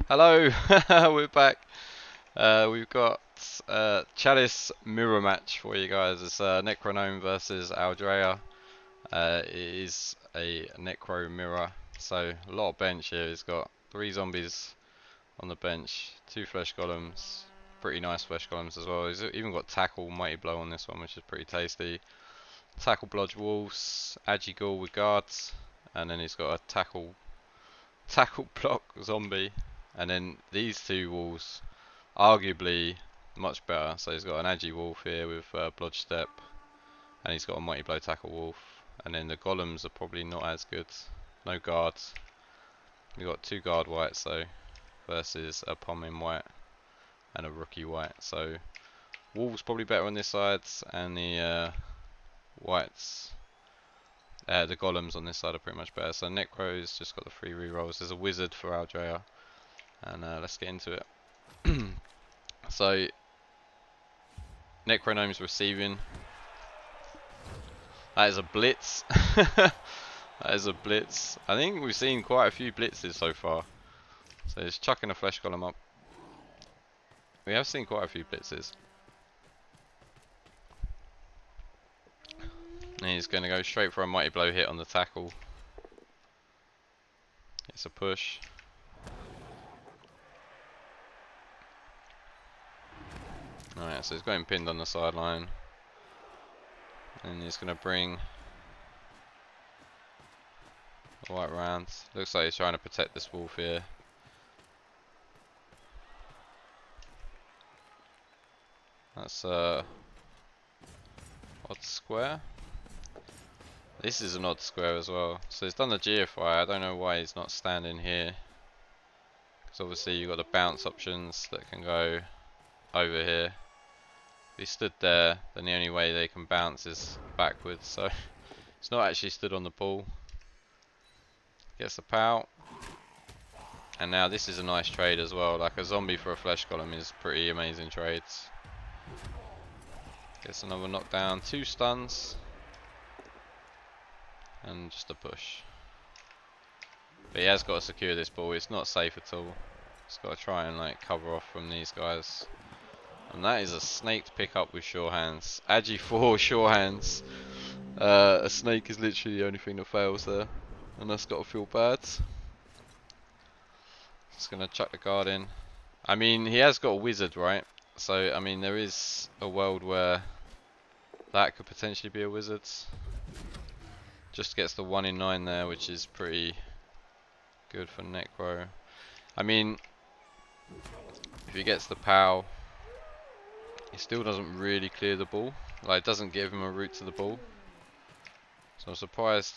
Hello, we're back. We've got Chalice mirror match for you guys. It's Necrognome versus Aldreya. It is a Necro mirror, so a lot of bench here. He's got 3 zombies on the bench, 2 flesh golems, pretty nice flesh golems as well. He's even got tackle mighty blow on this one, which is pretty tasty. Tackle blodge wolves, agi ghoul with guards, and then he's got a tackle block zombie, and then these 2 wolves arguably much better. So he's got an agi wolf here with blodge step, and he's got a mighty blow tackle wolf, and then the golems are probably not as good. No guards. We've got 2 guard whites though versus a pomming white and a rookie white. So wolves probably better on this side, and the whites. The golems on this side are pretty much better. So Necro's just got the 3 rerolls. There's a wizard for Aldreya, and let's get into it. So Necrognomes receiving. That is a blitz. That is a blitz. I think we've seen quite a few blitzes so far. So he's chucking a flesh golem up. We have seen quite a few blitzes. And he's going to go straight for a mighty blow hit on the tackle. It's a push. Alright, so he's got him pinned on the sideline. And he's going to bring the white round. Looks like he's trying to protect this wolf here. That's odd square. This is an odd square as well. So he's done the GFI. I don't know why he's not standing here. Because obviously you've got the bounce options that can go over here. If he stood there, then the only way they can bounce is backwards. So it's not actually stood on the ball. Gets the pow. And now this is a nice trade as well. Like a zombie for a flesh golem is pretty amazing trades. Gets another knockdown, 2 stuns. And just a push. But he has got to secure this ball. It's not safe at all. He's got to try and like cover off from these guys. And that is a snake to pick up with sure hands. Agi 4 sure hands. A snake is literally the only thing that fails there. And that's got to feel bad. Just going to chuck the guard in. I mean, he has got a wizard, right? So, I mean, there is a world where that could potentially be a wizard. Just gets the 1 in 9 there, which is pretty good for Necro. I mean, if he gets the POW, he still doesn't really clear the ball. Like, it doesn't give him a route to the ball. So I'm surprised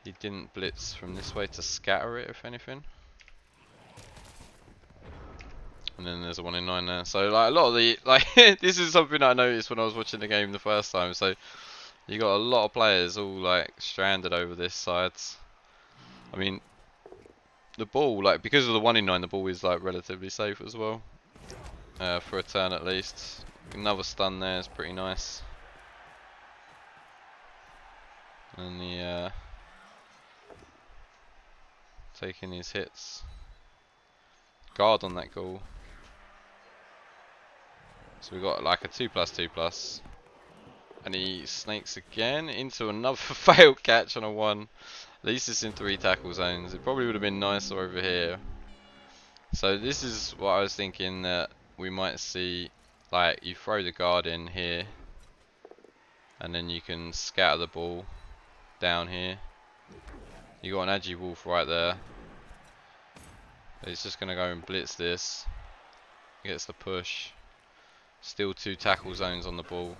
he didn't blitz from this way to scatter it, if anything. And then there's a 1 in 9 there. So like a lot of the this is something I noticed when I was watching the game the first time. So you got a lot of players all like stranded over this side. I mean, the ball, like, because of the 1 in 9, the ball is like relatively safe as well. For a turn at least. Another stun there is pretty nice. And the taking his hits. Guard on that goal. So we got like a 2+2+. And he snakes again into another failed catch on a 1. At least it's in 3 tackle zones. It probably would have been nicer over here. So this is what I was thinking that we might see. Like, you throw the guard in here, and then you can scatter the ball down here. You got an agi wolf right there. He's just gonna go and blitz this. Gets the push. Still 2 tackle zones on the ball.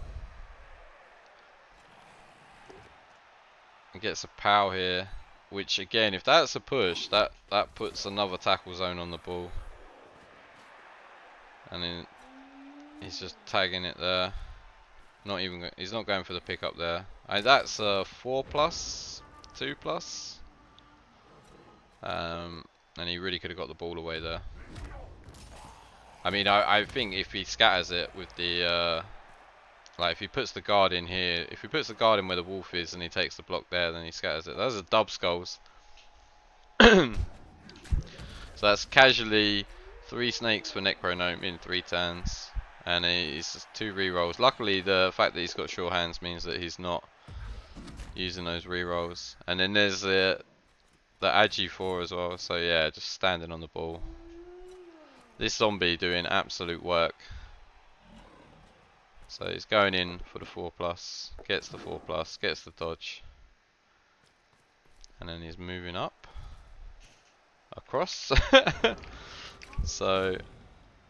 And gets a POW here, which again, if that's a push, that puts another tackle zone on the ball. And then he's just tagging it there. He's not going for the pickup there. That's a 4+, 2+. And he really could have got the ball away there. I mean, I think if he scatters it with the like, if he puts the guard in here, if he puts the guard in where the wolf is and he takes the block there, then he scatters it. Those are dub skulls. So that's casually 3 snakes for Necrognome in 3 turns. And he's 2 rerolls. Luckily, the fact that he's got sure hands means that he's not using those rerolls. And then there's the Agi 4 as well. So yeah, just standing on the ball. This zombie doing absolute work. So he's going in for the 4+, gets the 4+, gets the dodge. And then he's moving up. Across. So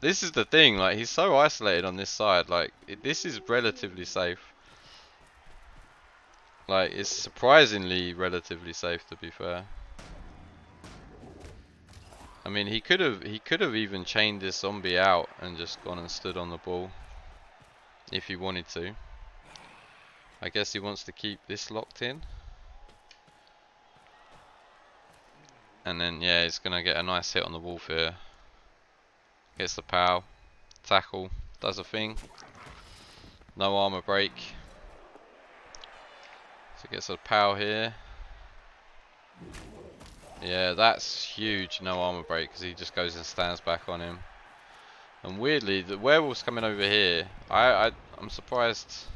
this is the thing, like he's so isolated on this side, like this is relatively safe. Like it's surprisingly relatively safe, to be fair. I mean, he could have even chained this zombie out and just gone and stood on the ball if he wanted to. I guess he wants to keep this locked in. And then yeah, he's gonna get a nice hit on the wolf here. Gets the pow, tackle, does a thing. No armor break. So gets a pow here. Yeah, that's huge. No armor break because he just goes and stands back on him. And weirdly, the werewolf's coming over here. I'm surprised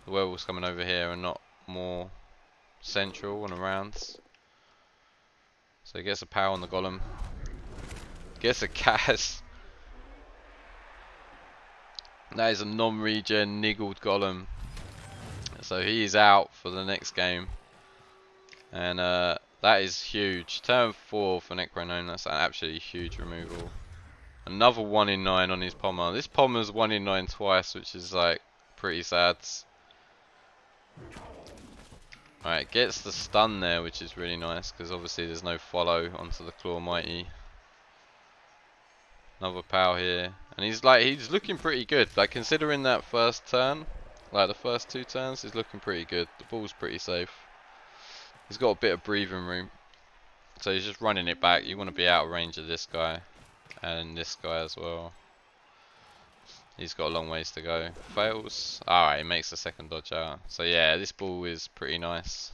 the werewolf's coming over here and not more central and around. So he gets a pow on the golem. Gets a cast. That is a non-regen niggled golem. So he is out for the next game. And that is huge. Turn 4 for Necrognome. That's an absolutely huge removal. Another 1 in 9 on his Pommer. This Pommer's 1 in 9 twice, which is like pretty sad. Alright, gets the stun there, which is really nice because obviously there's no follow onto the Claw Mighty. Another pow here. And he's looking pretty good. Like considering that first turn, like the first 2 turns, he's looking pretty good. The ball's pretty safe. He's got a bit of breathing room. So he's just running it back. You want to be out of range of this guy. And this guy as well. He's got a long ways to go. Fails. Alright, he makes the second dodge out. So yeah, this ball is pretty nice.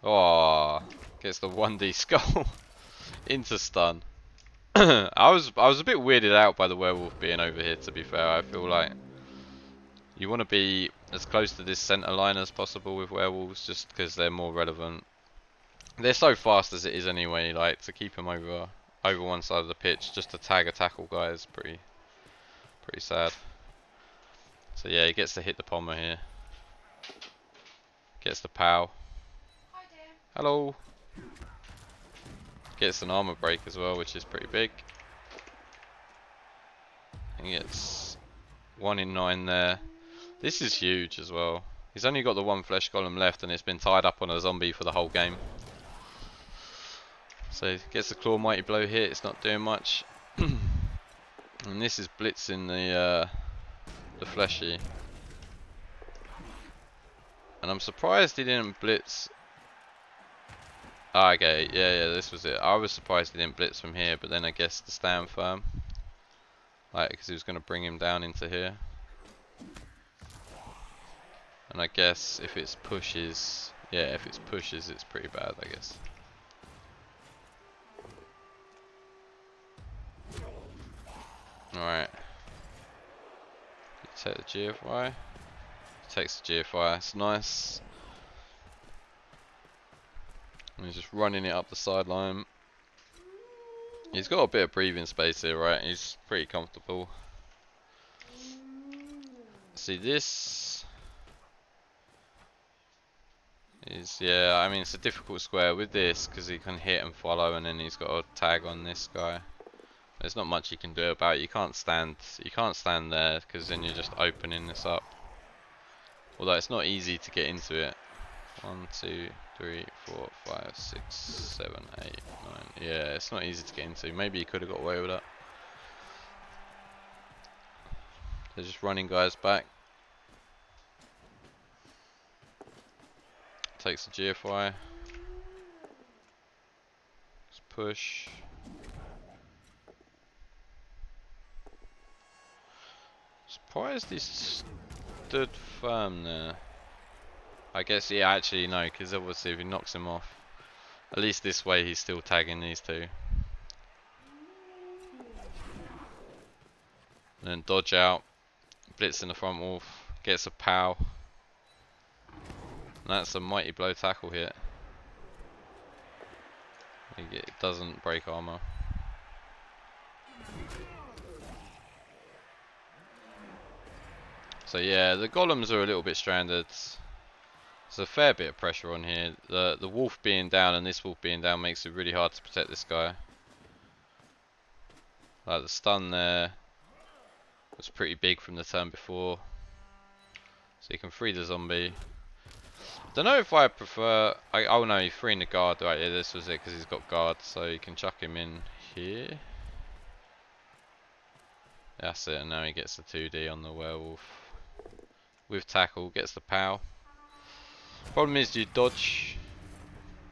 Oh, gets the 1D skull into stun. I was a bit weirded out by the werewolf being over here, to be fair. I feel like you want to be as close to this center line as possible with werewolves, just because they're more relevant. They're so fast as it is anyway. Like to keep them over one side of the pitch, just to tag a tackle guy is pretty sad. So yeah, he gets to hit the Pommer here. Gets the pow. Hi dear. Hello. Gets an armor break as well, which is pretty big. And gets 1 in 9 there. This is huge as well. He's only got the 1 flesh golem left and it's been tied up on a zombie for the whole game. So he gets the Claw Mighty Blow hit, it's not doing much. And this is blitzing the fleshy. And I'm surprised he didn't blitz. Ah, okay, yeah, this was it. I was surprised he didn't blitz from here, but then I guess the stand firm. Like, because he was going to bring him down into here. And I guess if it's pushes, yeah, if it's pushes, it's pretty bad, I guess. Alright. Take the GFY. Takes the GFY, it's nice. And he's just running it up the sideline. He's got a bit of breathing space here, right? He's pretty comfortable. See, this is, yeah, I mean, it's a difficult square with this because he can hit and follow, and then he's got a tag on this guy. There's not much you can do about it. You can't stand there because then you're just opening this up. Although it's not easy to get into it. 1, 2, 3, 4, 5, 6, 7, 8, 9. Yeah, it's not easy to get into. Maybe he could have got away with that. They're just running guys back. Takes the GFY. Just push. Surprised he stood firm there. I guess, yeah, actually no, because obviously if he knocks him off, at least this way he's still tagging these two. and then dodge out, blitz in the front wolf, gets a pow, and that's a mighty blow tackle hit. It doesn't break armor. So yeah, the golems are a little bit stranded. There's a fair bit of pressure on here. The wolf being down and this wolf being down makes it really hard to protect this guy. Like the stun there was pretty big from the turn before, so you can free the zombie. Don't know if I prefer. Oh no, he's freeing the guard. Right, yeah, this was it because he's got guard, so you can chuck him in here. That's it, and now he gets the 2D on the werewolf. With tackle, gets the pow. Problem is, do you dodge?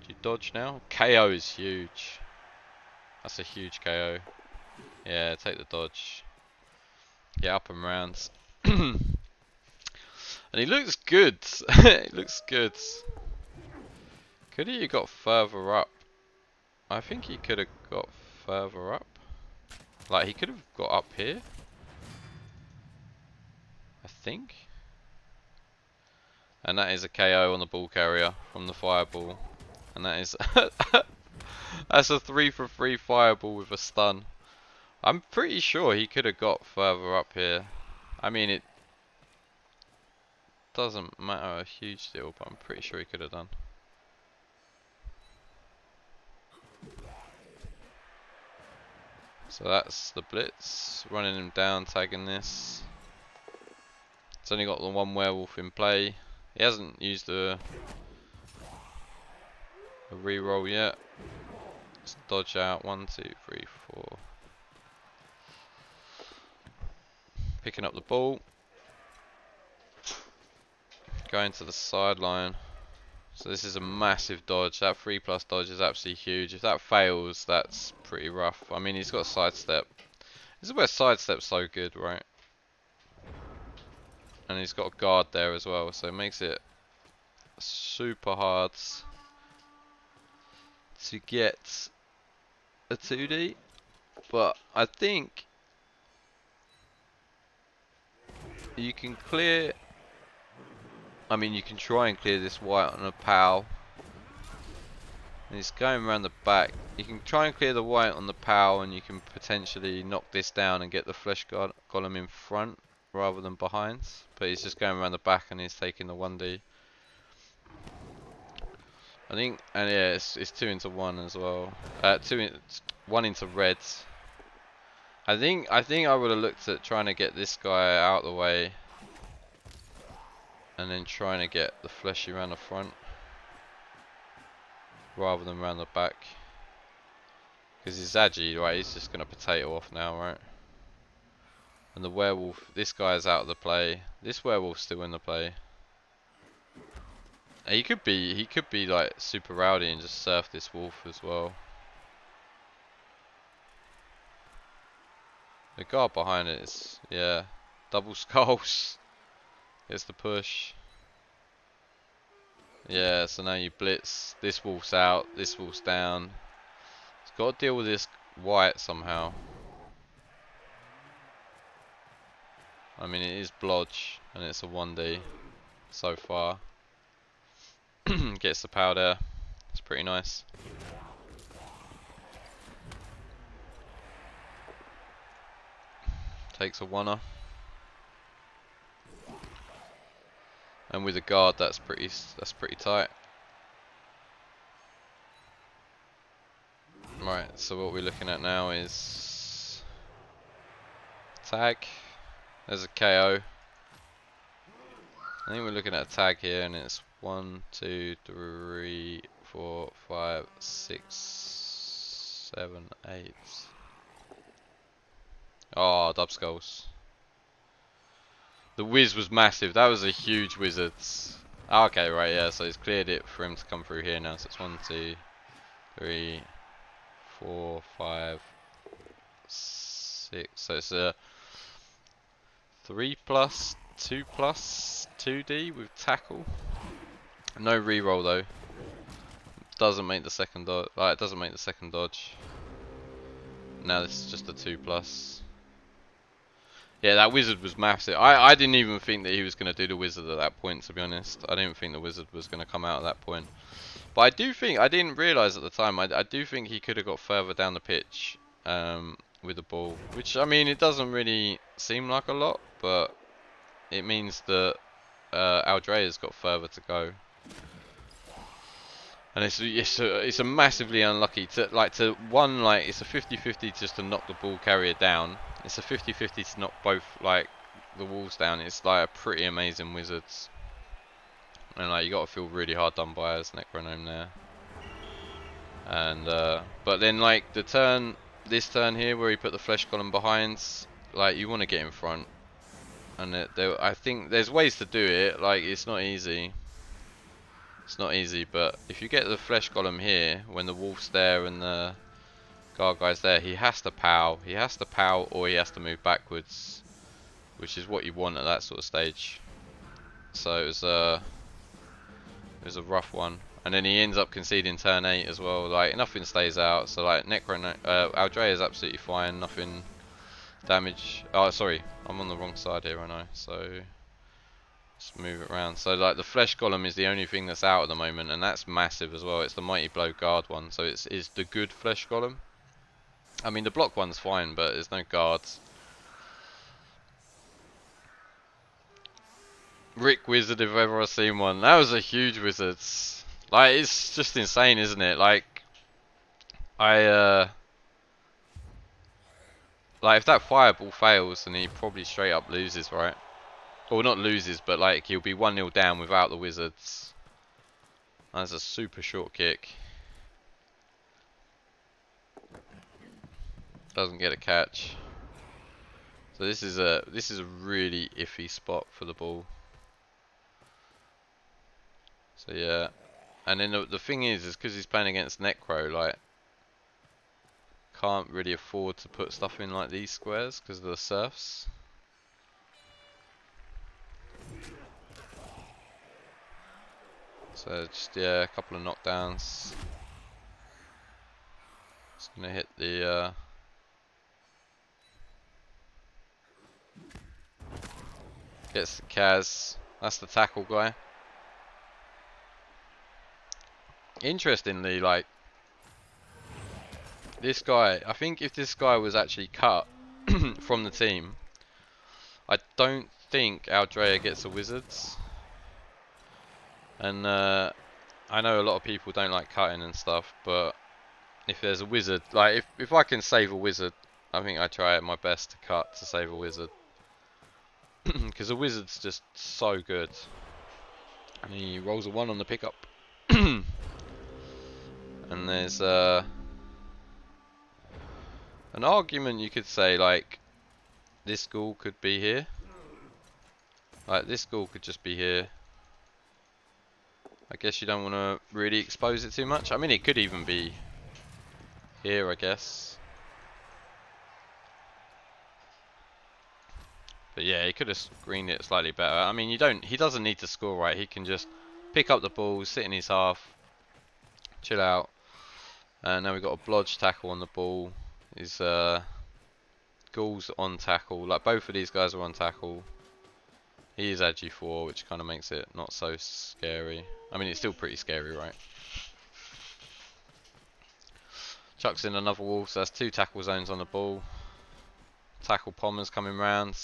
Do you dodge now? KO is huge. That's a huge KO. Yeah, take the dodge. Get up and rounds. And he looks good. He looks good. Could he have got further up? I think he could have got further up. Like, he could have got up here. I think. And that is a KO on the ball carrier from the fireball. And that is... that's a 3 for 3 fireball with a stun. I'm pretty sure he could have got further up here. I mean, it doesn't matter a huge deal, but I'm pretty sure he could have done. So that's the blitz, running him down, tagging this. It's only got the one werewolf in play. He hasn't used a reroll yet. Let's dodge out, 1, 2, 3, 4. Picking up the ball. Going to the sideline. So this is a massive dodge. That 3+ dodge is absolutely huge. If that fails, that's pretty rough. I mean, he's got a sidestep. This is where sidestep's so good, right? And he's got a guard there as well, so it makes it super hard to get a 2D. But I think you can clear... I mean, you can try and clear this white on a POW. And he's going around the back. You can try and clear the white on the POW, and you can potentially knock this down and get the flesh golem in front rather than behind. But he's just going around the back and he's taking the 1D. I think, and yeah, it's 2 into 1 as well. 1 into reds. I think I would have looked at trying to get this guy out of the way. And then trying to get the fleshy around the front rather than around the back, because he's Agi, right? He's just gonna potato off now, right? And the werewolf, this guy is out of the play. This werewolf's still in the play. And he could be like super rowdy and just surf this wolf as well. The guard behind it is, yeah, double skulls. Gets the push. Yeah, so now you blitz. This wolf's out. This wolf's down. It's got to deal with this white somehow. I mean, it is blodge, and it's a 1D so far. Gets the powder. It's pretty nice. Takes a 1er. And with a guard, that's pretty tight. Right, so what we're looking at now is tag. There's a KO. I think we're looking at a tag here, and it's 1, 2, 3, 4, 5, 6, 7, 8. Oh, dub skulls. The whiz was massive. That was a huge wizard. Oh, okay, right, yeah. So he's cleared it for him to come through here now. So it's 1, 2, 3, 4, 5, 6. So it's a 3+, 2+, 2D with tackle. No reroll though. Doesn't make the second dodge. It doesn't make the second dodge. Now this is just a 2+. Yeah, that wizard was massive. I didn't even think that he was going to do the wizard at that point, to be honest. I didn't think the wizard was going to come out at that point. But I do think, I didn't realise at the time, I do think he could have got further down the pitch with the ball. Which, I mean, it doesn't really seem like a lot, but it means that Aldreya's got further to go. And it's a massively unlucky to like it's a 50-50 just to knock the ball carrier down. It's a 50-50 to knock both like the walls down. It's like a pretty amazing wizards. And like you got to feel really hard done by as Necrognome there. And but then like this turn here where he put the flesh column behind, like you want to get in front. And I think there's ways to do it. Like it's not easy. It's not easy, but if you get the flesh golem here, when the wolf's there and the guard guy's there, he has to pow. He has to pow or he has to move backwards, which is what you want at that sort of stage. So it was a rough one. And then he ends up conceding turn 8 as well. Like nothing stays out. So like Aldreya is absolutely fine. Nothing damage. Oh, sorry, I'm on the wrong side here, aren't I? So let's move it around. So like the flesh golem is the only thing that's out at the moment, and that's massive as well. It's the mighty blow guard one, so it's the good flesh golem. I mean the block one's fine, but there's no guards. Rick wizard if ever I've seen one. That was a huge wizard. Like it's just insane, isn't it? Like like if that fireball fails, then he probably straight up loses, right? Or not loses, but like he'll be 1-0 down without the wizards. That's a super short kick. Doesn't get a catch. So this is a really iffy spot for the ball. So yeah, and then the thing is because he's playing against Necro, like can't really afford to put stuff in like these squares because of the serfs. So just yeah, a couple of knockdowns. Just gonna hit the gets the Kaz. That's the tackle guy. Interestingly, like this guy, I think if this guy was actually cut from the team, I don't think Aldreya gets a wizards. And I know a lot of people don't like cutting and stuff, but if there's a wizard, like if I can save a wizard, I think I try my best to cut to save a wizard. Because a wizard's just so good. And he rolls a 1 on the pickup. And there's an argument you could say like this ghoul could be here. Like this ghoul could just be here. I guess you don't want to really expose it too much. I mean it could even be here, I guess. But yeah, he could have screened it slightly better. I mean, he doesn't need to score, right? He can just pick up the ball, sit in his half, chill out. And now we've got a blodge tackle on the ball. His Ghoul's on tackle. Like both of these guys are on tackle. He is at G4, which kind of makes it not so scary. I mean, it's still pretty scary, right? Chucks in another wolf, so that's 2 tackle zones on the ball. Tackle Pommers coming round,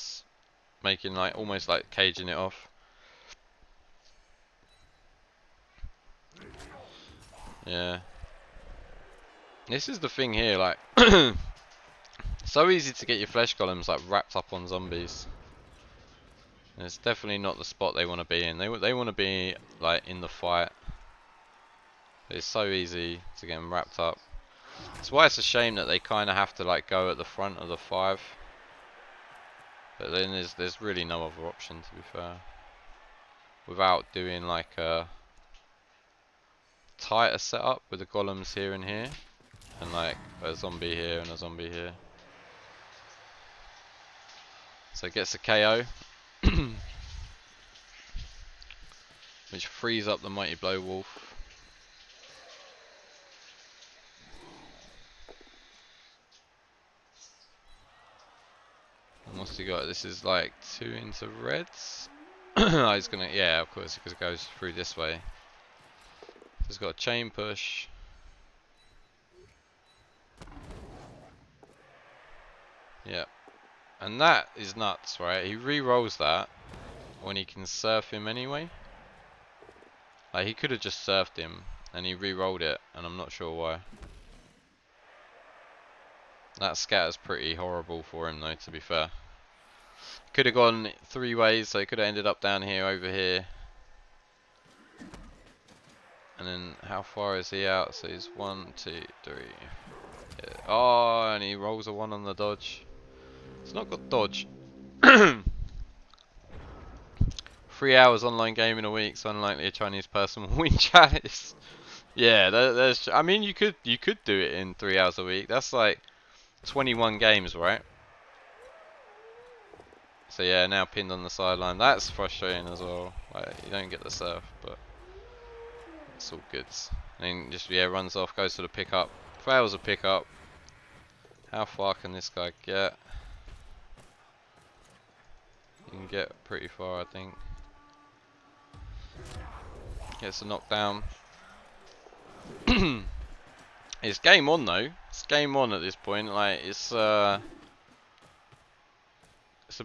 making like almost like caging it off. Yeah. This is the thing here, like so easy to get your flesh golems like wrapped up on zombies. And it's definitely not the spot they want to be in. They want to be like in the fight. It's so easy to get them wrapped up. That's why it's a shame that they kind of have to like go at the front of the 5. But then there's really no other option, to be fair. Without doing like a tighter setup with the golems here and here. And like a zombie here and a zombie here. So it gets a KO. Which frees up the mighty blow wolf. What's he got? This is like 2 into reds. Oh, he's gonna, yeah, of course, because it goes through this way. He's got a chain push. Yeah. And that is nuts, right? He re-rolls that when he can surf him anyway. Like, he could have just surfed him, and he re-rolled it, and I'm not sure why. That scatter's pretty horrible for him, though, to be fair. Could have gone 3 ways, so he could have ended up down here, over here. And then, how far is he out? So he's 1, 2, 3. Yeah. Oh, and he rolls a 1 on the dodge. It's not got dodge. 3 hours online gaming a week, so unlikely a Chinese person will win Chalice. Yeah, there's. I mean, you could do it in 3 hours a week. That's like 21 games, right? So yeah, now pinned on the sideline. That's frustrating as well. Like, you don't get the surf, but it's all good. And then just, yeah, runs off, goes to the pickup, fails a pickup. How far can this guy get? You can get pretty far, I think. Gets a knockdown. It's game on though. It's game on at this point. Like, it's a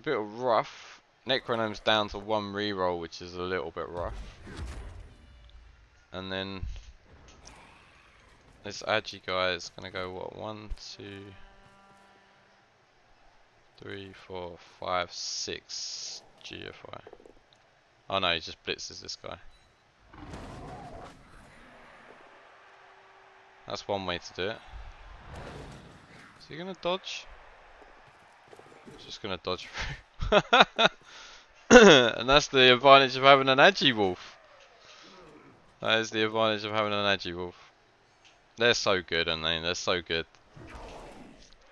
bit rough. Necrognome's down to 1 reroll, which is a little bit rough. And then this Agi guy is gonna go what? 1, 2, 3, 4, 5, 6 GFI. Oh no, he just blitzes this guy. That's one way to do it. Is he gonna dodge? He's just gonna dodge through. And that's the advantage of having an Agi Wolf. That is the advantage of having an Agi Wolf. They're so good, aren't they? They're so good.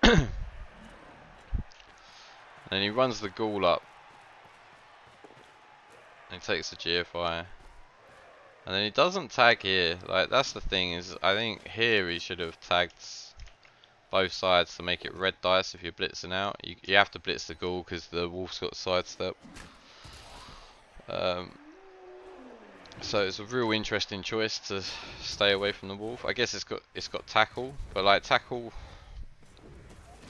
And he runs the ghoul up. And he takes the GFI. And then he doesn't tag here. Like, that's the thing, is I think here he should have tagged both sides to make it red dice if you're blitzing out. You have to blitz the ghoul because the wolf's got sidestep. So it's a real interesting choice to stay away from the wolf. I guess it's got tackle, but like tackle,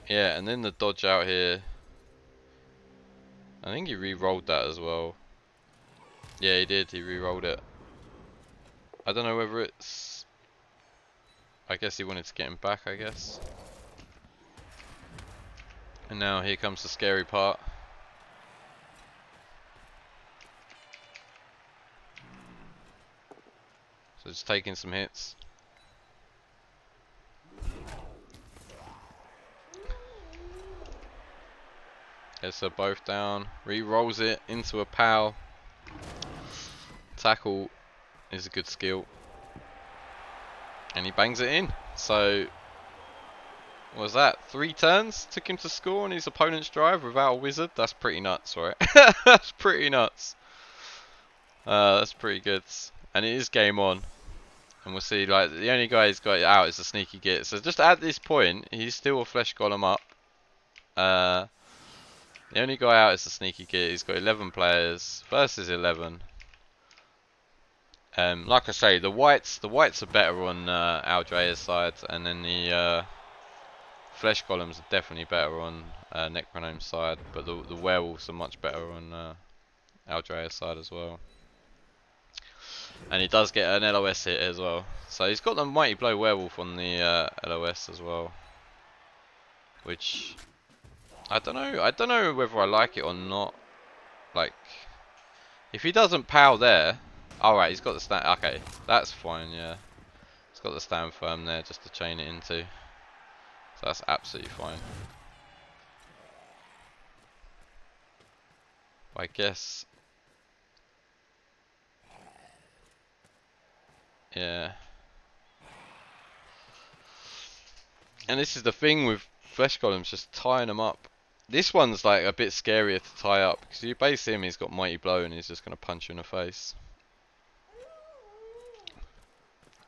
yeah. And then the dodge out here. I think he re-rolled that as well. Yeah, he did. He re-rolled it. I don't know whether it's. I guess he wanted to get him back. I guess. And now here comes the scary part. So just taking some hits. Gets her both down. Re-rolls it into a POW. Tackle is a good skill. And he bangs it in. So, what was that? 3 turns took him to score on his opponent's drive without a wizard? That's pretty nuts, right? That's pretty nuts. That's pretty good. And it is game on. And we'll see, like, the only guy who's got it out is the sneaky git. So just at this point, he's still a flesh golem up. The only guy out is the sneaky git. He's got 11 players versus 11. Like I say, the whites are better on Aldreya's side, and then the flesh golems are definitely better on Necrognome's side. But the werewolves are much better on Aldreya's side as well. And he does get an LOS hit as well. So he's got the Mighty Blow Werewolf on the LOS as well. Which, I don't know whether I like it or not. Like, if he doesn't POW there. Alright, he's got the stand. Okay, that's fine, yeah. He's got the stand firm there just to chain it into. So that's absolutely fine. I guess. Yeah. And this is the thing with flesh golems, just tying them up. This one's like a bit scarier to tie up because you base him, he's got Mighty Blow and he's just going to punch you in the face.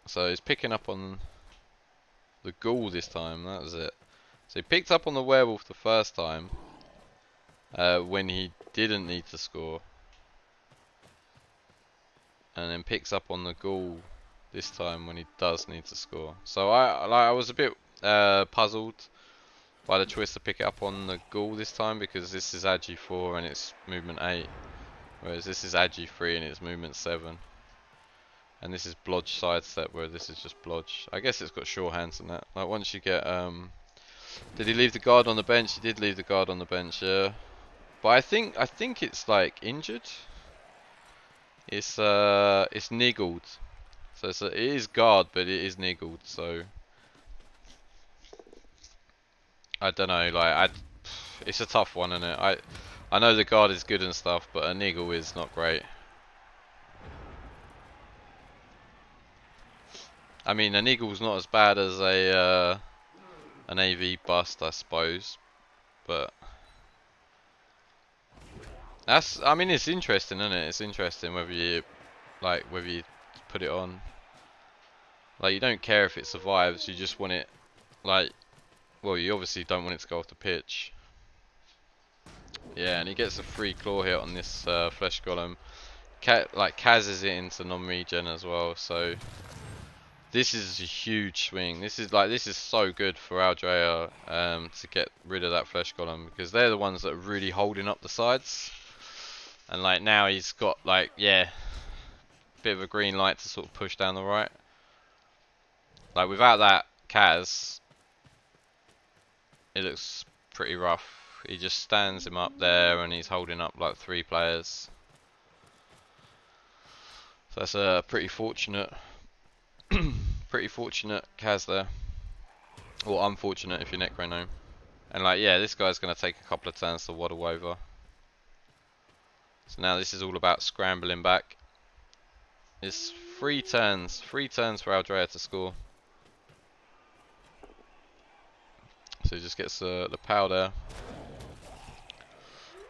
So he's picking up on the ghoul this time, that was it. So he picked up on the werewolf the first time. when he didn't need to score, and then picks up on the ghoul this time when he does need to score. So I was a bit puzzled by the choice to pick it up on the ghoul this time, because this is Agi 4 and it's movement 8, whereas this is Agi 3 and it's movement 7. And this is blodge sidestep, where this is just blodge. I guess it's got sure hands and that. Like once you get did he leave the guard on the bench? He did leave the guard on the bench, yeah. But I think it's like injured. It's niggled. So it is guard, but it is niggled, so I don't know, like it's a tough one, isn't it? I know the guard is good and stuff, but a niggle is not great. I mean, a niggle's not as bad as a an AV bust, I suppose, but I mean, it's interesting, isn't it? It's interesting whether you put it on. Like, you don't care if it survives, you just want it, like, well, you obviously don't want it to go off the pitch. Yeah, and he gets a free claw hit on this flesh golem. Kazes it into non-regen as well, so this is a huge swing. This is so good for Aldreya to get rid of that flesh golem, because they're the ones that are really holding up the sides. And like now he's got like, yeah, bit of a green light to sort of push down the right. Like without that Kaz, it looks pretty rough. He just stands him up there and he's holding up like 3 players. So that's a pretty fortunate pretty fortunate Kaz there. Or unfortunate if you're Necrognome. And like, yeah, this guy's going to take a couple of turns to waddle over. So now this is all about scrambling back. It's 3 turns for Aldreya to score. So he just gets the powder.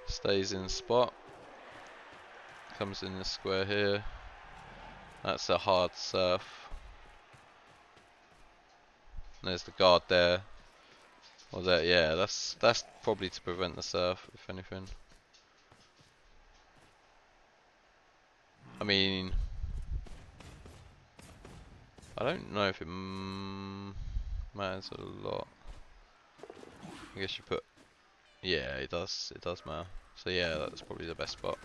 Stays in spot. Comes in the square here. That's a hard surf. And there's the guard there. Or there, yeah, that's probably to prevent the surf, if anything. I mean, I don't know if it matters a lot. I guess you put, yeah, it does matter. So yeah, that's probably the best spot.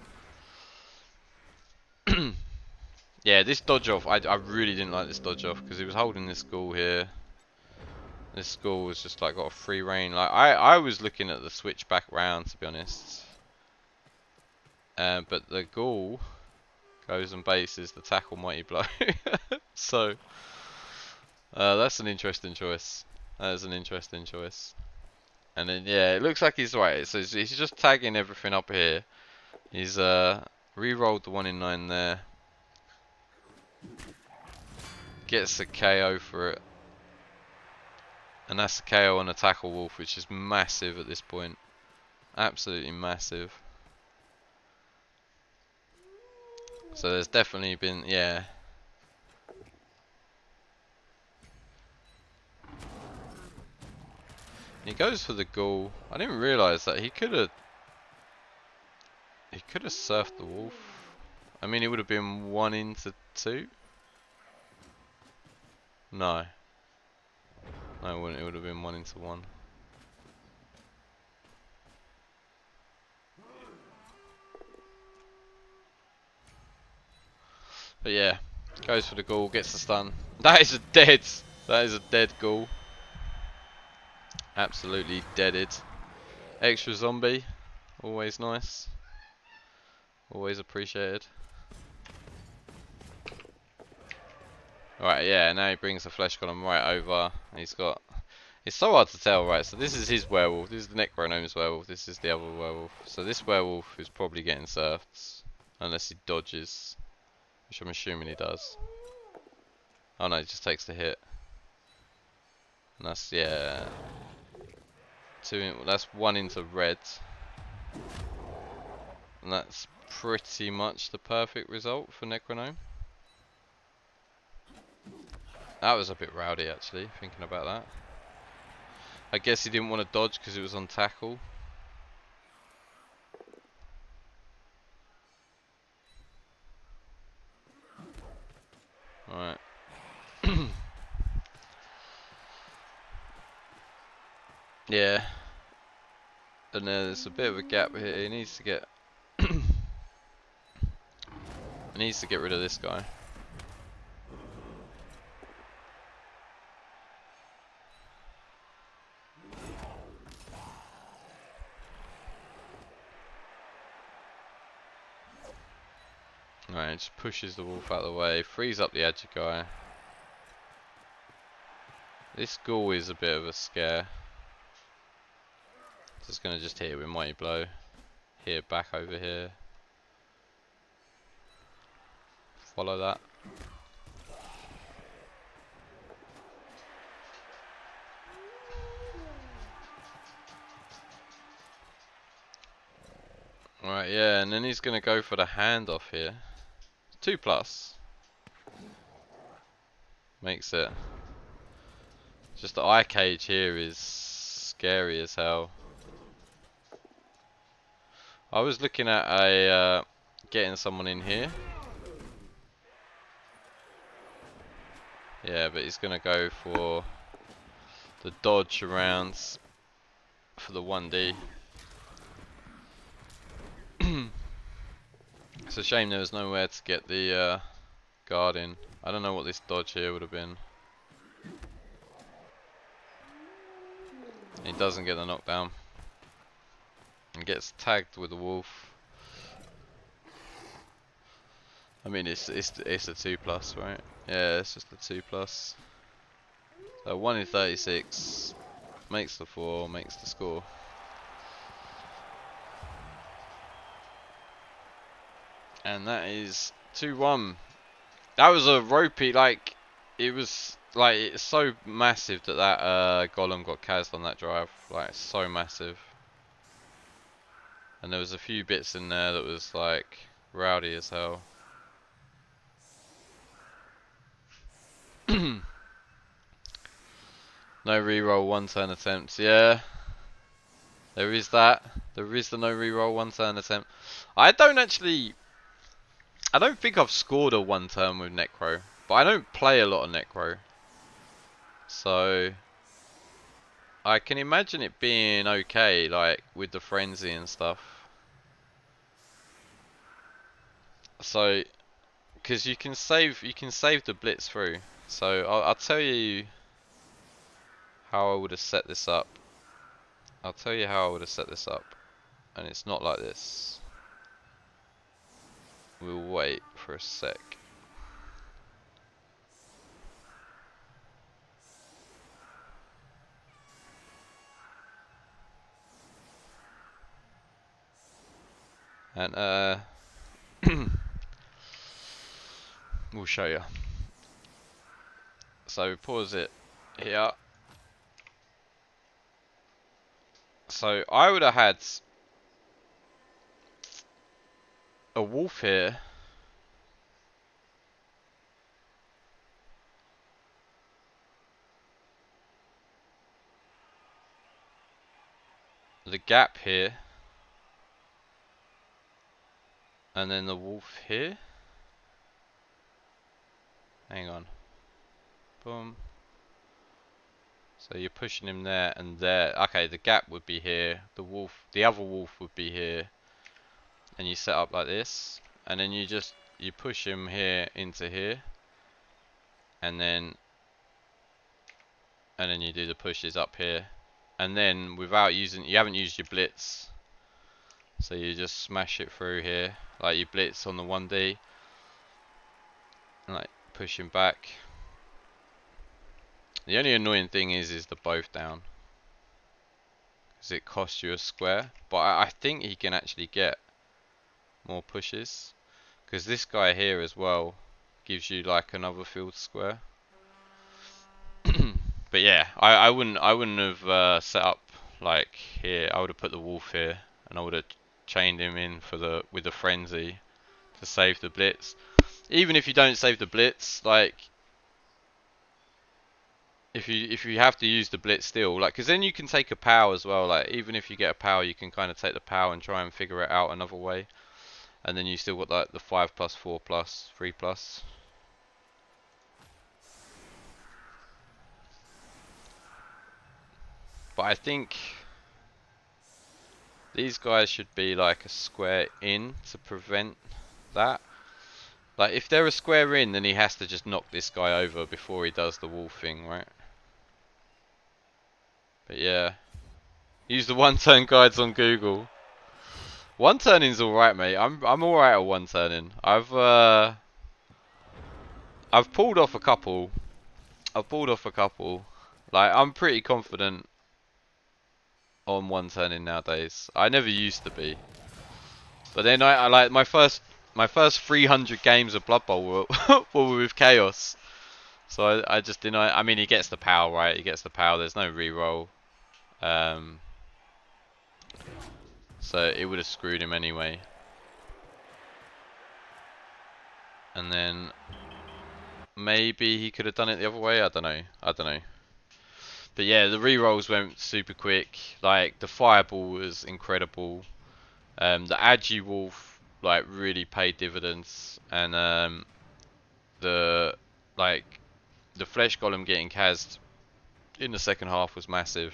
Yeah, this dodge off, I really didn't like this dodge off, because he was holding this ghoul here. This ghoul was just like got a free reign. Like I was looking at the switch back round, to be honest. But the ghoul goes and bases the tackle mighty blow. So that's an interesting choice. That is an interesting choice. And then yeah, it looks like he's right. So he's just tagging everything up here. He's re-rolled the 1 in 9 there. Gets a KO for it. And that's a KO on a tackle wolf, which is massive at this point. Absolutely massive. So there's definitely been, yeah. He goes for the ghoul. I didn't realise that he could have surfed the wolf. I mean, it would have been 1 into 2. No. No, it wouldn't. It would have been 1 into 1. But yeah, goes for the ghoul, gets the stun. That is a dead ghoul. Absolutely deaded. Extra zombie, always nice. Always appreciated. Alright, yeah, now he brings the flesh golem right over. He's got, it's so hard to tell, right? So this is his werewolf, this is the Necrognomes werewolf, this is the other werewolf. So this werewolf is probably getting surfed, unless he dodges, which I'm assuming he does. Oh no, he just takes the hit. And that's, yeah, that's 1 into red. And that's pretty much the perfect result for Necrognome. That was a bit rowdy actually, thinking about that. I guess he didn't want to dodge because it was on tackle. Yeah. And there's a bit of a gap here. He needs to get he needs to get rid of this guy. Right, just pushes the wolf out of the way, frees up the edge guy. This ghoul is a bit of a scare. Just gonna just hit it with Mighty Blow. Hit it back over here. Follow that. Right, yeah, and then he's gonna go for the handoff here. 2+. Makes it. Just the eye cage here is scary as hell. I was looking at a getting someone in here. Yeah, but he's gonna go for the dodge around for the 1D. It's a shame there was nowhere to get the guard in. I don't know what this dodge here would have been. He doesn't get the knockdown. And gets tagged with the wolf. I mean, it's a 2+, right? Yeah, it's just a 2+. So 1 in 36 makes the 4, makes the score. And that is 2-1. That was a ropey, like, it was, like, it's so massive that that golem got cased on that drive. Like, it's so massive. And there was a few bits in there that was, like, rowdy as hell. No reroll 1-turn attempts, yeah. There is that. There is the no reroll 1-turn attempt. I don't think I've scored a 1-turn with Necro. But I don't play a lot of Necro. So I can imagine it being okay, like with the frenzy and stuff. So, because you can save the blitz through. So I'll tell you how I would have set this up. I'll tell you how I would have set this up, and it's not like this. We'll wait for a sec. And we'll show you. So pause it here. So I would have had a wolf here. The gap here. And then the wolf here. Hang on. Boom. So you're pushing him there and there. Okay, the gap would be here. The other wolf would be here. And you set up like this. And then you push him here into here. And then you do the pushes up here. And then you haven't used your blitz. So you just smash it through here. Like you blitz on the 1D. And like push him back. The only annoying thing is the both down. Because it costs you a square. But I think he can actually get more pushes. Because this guy here as well gives you like another field square. But yeah, I wouldn't have set up like here. I would have put the wolf here, and I would have chained him in with the frenzy to save the blitz. Even if you don't save the blitz, like if you have to use the blitz still, like because then you can take a power as well. Like even if you get a power, you can kind of take the power and try and figure it out another way, and then you still got like the 5+, 4+, 3+. But I think these guys should be like a square in to prevent that. Like if they're a square in, then he has to just knock this guy over before he does the wall thing, right? But yeah. Use the one turn guides on Google. One turning's alright, mate. I'm alright at one turning. I've pulled off a couple. Like I'm pretty confident on one turning nowadays. I never used to be. But then I like my first 300 games of Blood Bowl were with Chaos. So I just didn't. I mean, he gets the power, right? He gets the power. There's no reroll. So it would have screwed him anyway. And then maybe he could have done it the other way. I don't know. But yeah, the rerolls went super quick. Like the fireball was incredible. The Agi Wolf like really paid dividends, and the like the Flesh Golem getting Kaz'd in the second half was massive.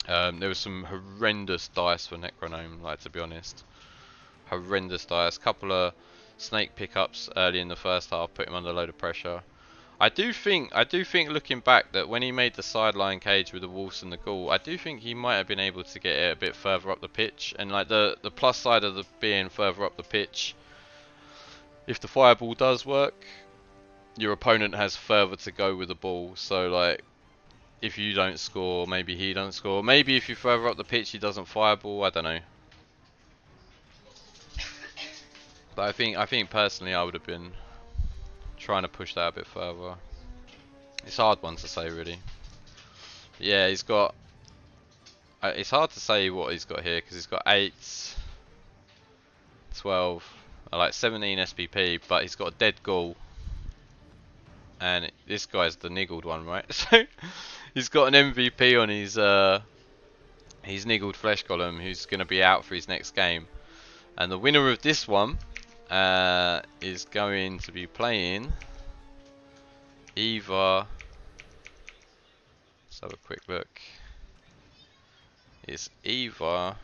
There was some horrendous dice for Necrognome, like to be honest. Horrendous dice. Couple of snake pickups early in the first half put him under a load of pressure. I do think looking back that when he made the sideline cage with the Wolves and the Ghoul, I do think he might have been able to get it a bit further up the pitch. And like the plus side of the being further up the pitch, if the fireball does work, your opponent has further to go with the ball. So like if you don't score, maybe he don't score. Maybe if you're further up the pitch, he doesn't fireball. I don't know. But I think personally, I would have been trying to push that a bit further. It's a hard one to say, really. Yeah, he's got. It's hard to say what he's got here because he's got 8, 12, like 17 SPP, but he's got a dead ghoul. And this guy's the niggled one, right? So he's got an MVP on his niggled Flesh Golem who's going to be out for his next game. And the winner of this one is going to be playing either. Let's have a quick look. It's either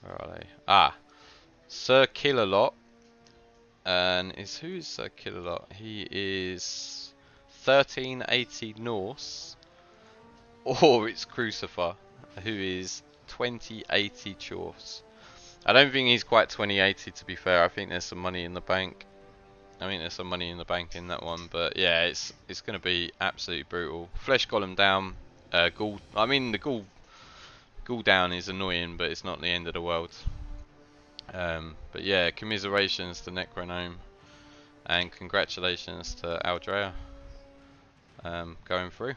where are they? Ah, Sir Killalot. And who's Sir Killalot? He is 1380 Norse, or it's Crucifer, who is 2080 Chorfs. I don't think he's quite 2080 to be fair. I think there's some money in the bank. In that one, but yeah, it's going to be absolutely brutal. Flesh Golem down, Ghoul. I mean, the Ghoul down is annoying, but it's not the end of the world. But yeah, commiserations to Necrognome, and congratulations to Aldreya going through.